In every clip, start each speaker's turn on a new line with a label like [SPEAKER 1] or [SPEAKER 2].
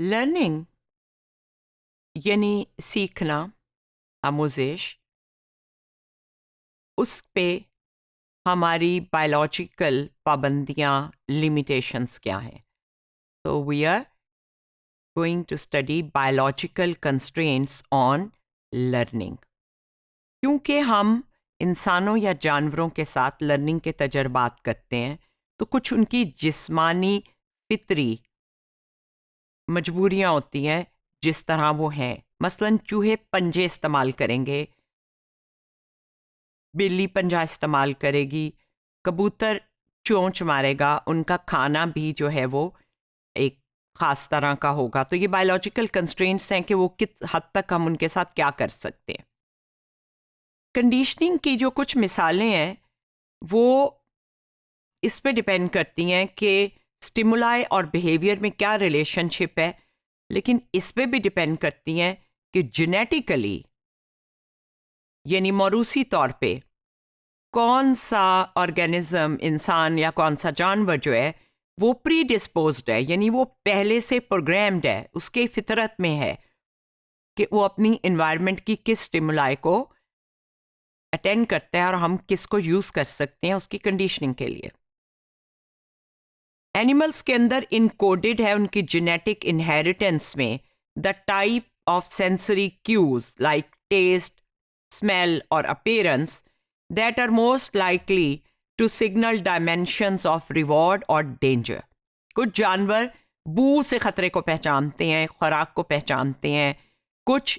[SPEAKER 1] Learning यानी सीखना, आमोज़ेश, उस पे हमारी बायोलॉजिकल पाबंदियाँ, लिमिटेशंस क्या हैं? तो we are going to study biological constraints on learning. क्योंकि हम इंसानों या जानवरों के साथ लर्निंग के तजर्बात करते हैं, तो कुछ उनकी जिस्मानी फितरी मजबूरियाँ होती हैं जिस तरह वो हैं। मसलन चूहे पंजे इस्तेमाल करेंगे, बिल्ली पंजा इस्तेमाल करेगी, कबूतर चोंच मारेगा, उनका खाना भी जो है वो एक ख़ास तरह का होगा। तो ये बायोलॉजिकल कंस्ट्रेंट्स हैं कि वो किस हद तक हम उनके साथ क्या कर सकते हैं। कंडीशनिंग की जो कुछ मिसालें हैं वो इस पे डिपेंड करती हैं कि स्टिमुलाई और बिहेवियर में क्या रिलेशनशिप है, लेकिन इस पे भी डिपेंड करती हैं कि जेनेटिकली यानी मौरूसी तौर पे कौन सा ऑर्गेनिज्म, इंसान या कौन सा जानवर जो है वो प्री डिस्पोज्ड है, यानी वो पहले से प्रोग्राम्ड है, उसके फितरत में है कि वो अपनी इन्वायरमेंट की किस स्टिमुलाई को अटेंड करता है और हम किसको यूज़ कर सकते हैं उसकी कंडीशनिंग के लिए। एनिमल्स के अंदर इनकोडेड है उनकी जेनेटिक इनहेरिटेंस में the type of sensory cues like taste, smell और appearance that are most likely to signal dimensions of reward और डेंजर। कुछ जानवर बू से खतरे को पहचानते हैं, खुराक को पहचानते हैं, कुछ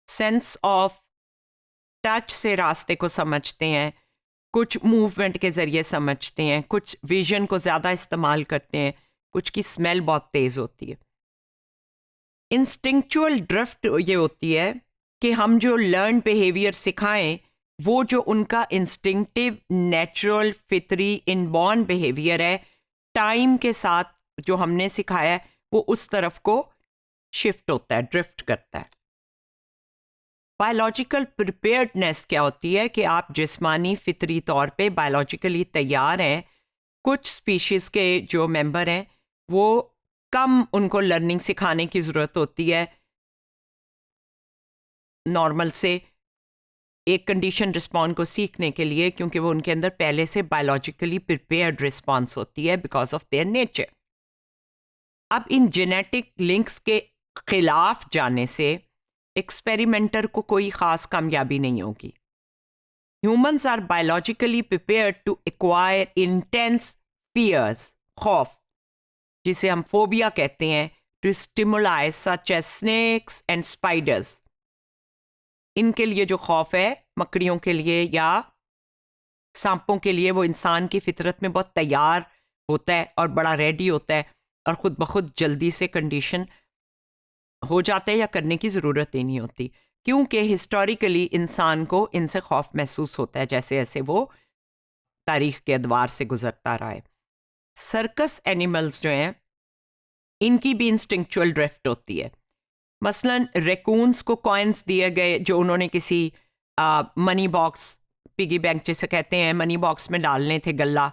[SPEAKER 1] सेंस ऑफ टच से रास्ते को समझते हैं, कुछ मूवमेंट के ज़रिए समझते हैं, कुछ विजन को ज़्यादा इस्तेमाल करते हैं, कुछ की स्मेल बहुत तेज़ होती है। इंस्टिंक्चुअल ड्रिफ्ट ये होती है कि हम जो लर्न बिहेवियर सिखाएं वो जो उनका इंस्टिंक्टिव नेचुरल फितरी इनबॉर्न बिहेवियर है, टाइम के साथ जो हमने सिखाया है वो उस तरफ को शिफ्ट होता है, ड्रिफ्ट करता है। बायोलॉजिकल प्रिपेयर्डनेस क्या होती है कि आप जिस्मानी फितरी तौर पे बायोलॉजिकली तैयार हैं। कुछ स्पीशीज़ के जो मेंबर हैं वो कम उनको लर्निंग सिखाने की ज़रूरत होती है नॉर्मल से एक कंडीशन रिस्पॉन्ड को सीखने के लिए, क्योंकि वो उनके अंदर पहले से बायोलॉजिकली प्रिपेयर्ड रिस्पॉन्स होती है बिकॉज ऑफ देयर नेचर। अब इन जेनेटिक लिंक्स के खिलाफ जाने से एक्सपेरिमेंटर को कोई ख़ास कामयाबी नहीं होगी। Humans are biologically prepared to acquire intense fears, खौफ, जिसे हम फोबिया कहते हैं, to stimuli such as snakes and spiders। इनके लिए जो खौफ है, मकड़ियों के लिए या सांपों के लिए, वो इंसान की फितरत में बहुत तैयार होता है और बड़ा रेडी होता है और ख़ुद ब खुद जल्दी से कंडीशन हो जाता है या करने की ज़रूरत ही नहीं होती, क्योंकि हिस्टोरिकली इंसान को इनसे खौफ महसूस होता है जैसे जैसे वो तारीख के अदवार से गुजरता रहा है। सर्कस एनिमल्स जो हैं इनकी भी इंस्टिंक्चुअल ड्रिफ्ट होती है। मसलन रेकून्स को कॉइन्स दिए गए जो उन्होंने किसी मनी बॉक्स, पिगी बैंक जैसे कहते हैं, मनी बॉक्स में डालने थे गल्ला,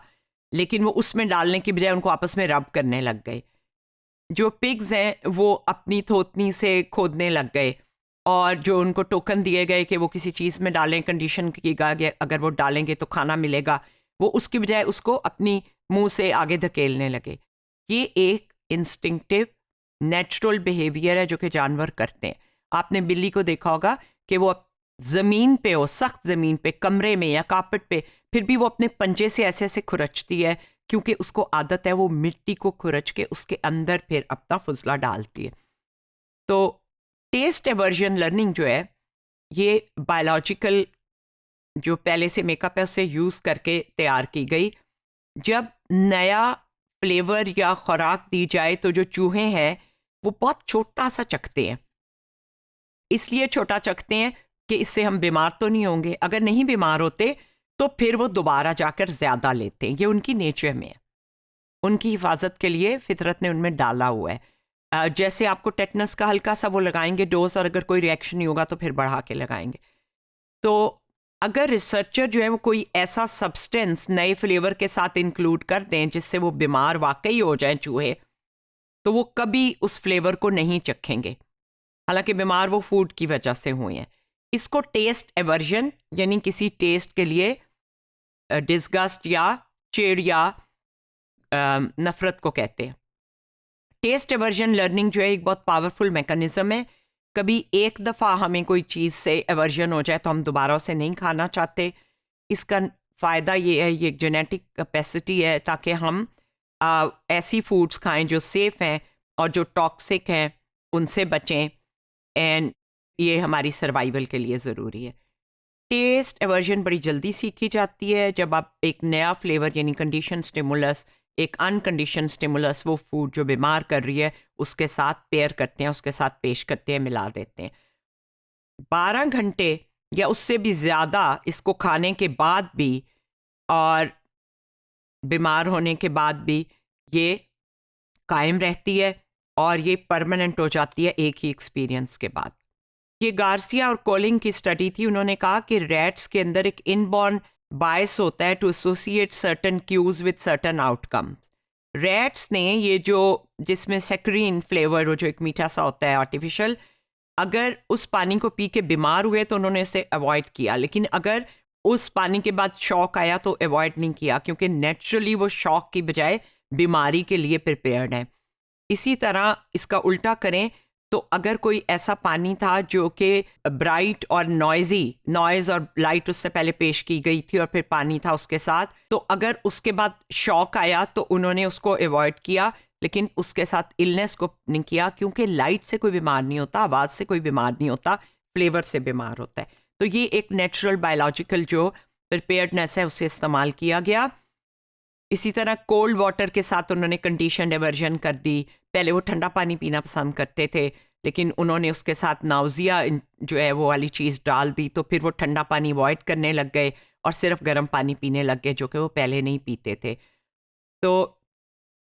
[SPEAKER 1] लेकिन वो उसमें डालने की बजाय उनको आपस में रब करने लग गए। जो पिग्स हैं वो अपनी थोतनी से खोदने लग गए और जो उनको टोकन दिए गए कि वो किसी चीज़ में डालें, कंडीशन की गई अगर वो डालेंगे तो खाना मिलेगा, वो उसकी बजाय उसको अपनी मुंह से आगे धकेलने लगे। ये एक इंस्टिंक्टिव नेचुरल बिहेवियर है जो कि जानवर करते हैं। आपने बिल्ली को देखा होगा कि वो ज़मीन पे हो, सख्त ज़मीन पे, कमरे में या कारपेट पे, फिर भी वो अपने पंजे से ऐसे ऐसे खुरचती है क्योंकि उसको आदत है वो मिट्टी को खुरच के उसके अंदर फिर अपना फुजला डालती है। तो टेस्ट एवर्जन लर्निंग जो है ये बायोलॉजिकल जो पहले से मेकअप है उसे यूज़ करके तैयार की गई। जब नया फ्लेवर या खुराक दी जाए तो जो चूहे हैं वो बहुत छोटा सा चखते हैं। इसलिए छोटा चखते हैं कि इससे हम बीमार तो नहीं होंगे, अगर नहीं बीमार होते तो फिर वो दोबारा जाकर ज़्यादा लेते हैं। ये उनकी नेचर में है, उनकी हिफाजत के लिए फितरत ने उनमें डाला हुआ है। जैसे आपको टेटनस का हल्का सा वो लगाएंगे डोज, और अगर कोई रिएक्शन नहीं होगा तो फिर बढ़ा के लगाएंगे। तो अगर रिसर्चर जो है वो कोई ऐसा सब्सटेंस नए फ्लेवर के साथ इंक्लूड कर दें जिससे वो बीमार वाकई हो जाए चूहे, तो वो कभी उस फ्लेवर को नहीं चखेंगे, हालांकि बीमार वो फूड की वजह से हुए हैं। इसको टेस्ट एवर्जन यानी किसी टेस्ट के लिए डिस्गस्ट या चिढ़ या नफरत को कहते हैं। टेस्ट एवर्जन लर्निंग जो है एक बहुत पावरफुल मैकेनिज्म है। कभी एक दफ़ा हमें कोई चीज़ से एवर्जन हो जाए तो हम दोबारा उसे नहीं खाना चाहते। इसका फ़ायदा ये है, ये एक जेनेटिक कैपेसिटी है ताकि हम ऐसी फूड्स खाएं जो सेफ़ हैं और जो टॉक्सिक हैं उनसे बचें, एंड ये हमारी सर्वाइवल के लिए ज़रूरी है। टेस्ट एवर्जन बड़ी जल्दी सीखी जाती है जब आप एक नया फ्लेवर यानी कंडीशन स्टिमुलस, एक अनकंडीशन स्टिमुलस, वो फूड जो बीमार कर रही है उसके साथ पेयर करते हैं, उसके साथ पेश करते हैं, मिला देते हैं। 12 घंटे या उससे भी ज़्यादा इसको खाने के बाद भी और बीमार होने के बाद भी ये कायम रहती है और ये परमानेंट हो जाती है एक ही एक्सपीरियंस के बाद। ये गार्सिया और कोलिंग की स्टडी थी। उन्होंने कहा कि रैट्स के अंदर एक इनबॉर्न बायस होता है to associate certain cues with certain outcomes. Rats ने ये जो जिसमें सेक्रीन फ्लेवर हो, जो एक मीठा सा होता है आर्टिफिशियल, अगर उस पानी को पी के बीमार हुए तो उन्होंने इसे अवॉइड किया, लेकिन अगर उस पानी के बाद शॉक आया तो अवॉइड नहीं किया, क्योंकि नेचुरली वो शॉक की बजाय बीमारी के लिए प्रिपेयर्ड है। इसी तरह इसका उल्टा करें तो अगर कोई ऐसा पानी था जो कि ब्राइट और नॉइज और लाइट उससे पहले पेश की गई थी और फिर पानी था उसके साथ, तो अगर उसके बाद शॉक आया तो उन्होंने उसको अवॉइड किया, लेकिन उसके साथ इलनेस को नहीं किया, क्योंकि लाइट से कोई बीमार नहीं होता, आवाज़ से कोई बीमार नहीं होता, फ्लेवर से बीमार होता है। तो ये एक नेचुरल बायोलॉजिकल जो प्रिपेयर्डनेस है उसे इस्तेमाल किया गया। इसी तरह कोल्ड वाटर के साथ उन्होंने कंडीशन एवर्जन कर दी। पहले वो ठंडा पानी पीना पसंद करते थे, लेकिन उन्होंने उसके साथ नाउजिया जो है वो वाली चीज़ डाल दी, तो फिर वो ठंडा पानी अवॉइड करने लग गए और सिर्फ गर्म पानी पीने लग गए, जो कि वो पहले नहीं पीते थे। तो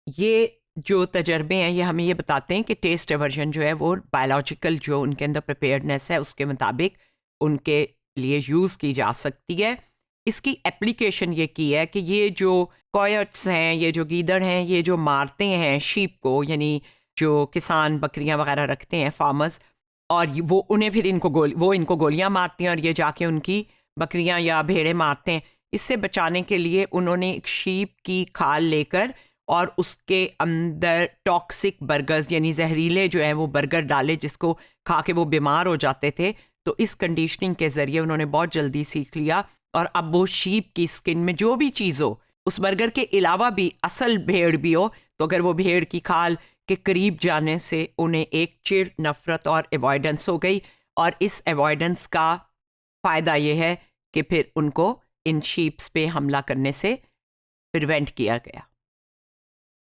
[SPEAKER 1] ये जो तजर्बे हैं ये हमें ये बताते हैं कि टेस्ट एवर्जन जो है वो बायोलॉजिकल जो उनके अंदर प्रिपेयर्डनेस है उसके मुताबिक उनके लिए यूज़ की जा सकती है। इसकी एप्लीकेशन ये की है कि ये जो कॉयट्स हैं, ये जो गीदड़ हैं, ये जो मारते हैं शीप को, यानी जो किसान बकरियां वगैरह रखते हैं फार्मर्स, और वो उन्हें फिर वो इनको गोलियां मारती हैं और ये जाके उनकी बकरियां या भेड़ें मारते हैं। इससे बचाने के लिए उन्होंने एक शीप की खाल लेकर और उसके अंदर टॉक्सिक बर्गर्स यानी जहरीले जो है वो बर्गर डाले, जिसको खा के वो बीमार हो जाते थे। तो इस कंडीशनिंग के ज़रिए उन्होंने बहुत जल्दी सीख लिया, और अब वो शीप की स्किन में जो भी चीज़ हो, उस बर्गर के अलावा भी असल भेड़ भी हो, तो अगर वो भेड़ की खाल के करीब जाने से उन्हें एक चिढ़, नफरत और अवॉइडेंस हो गई। और इस अवॉइडेंस का फ़ायदा ये है कि फिर उनको इन शीप्स पे हमला करने से प्रिवेंट किया गया।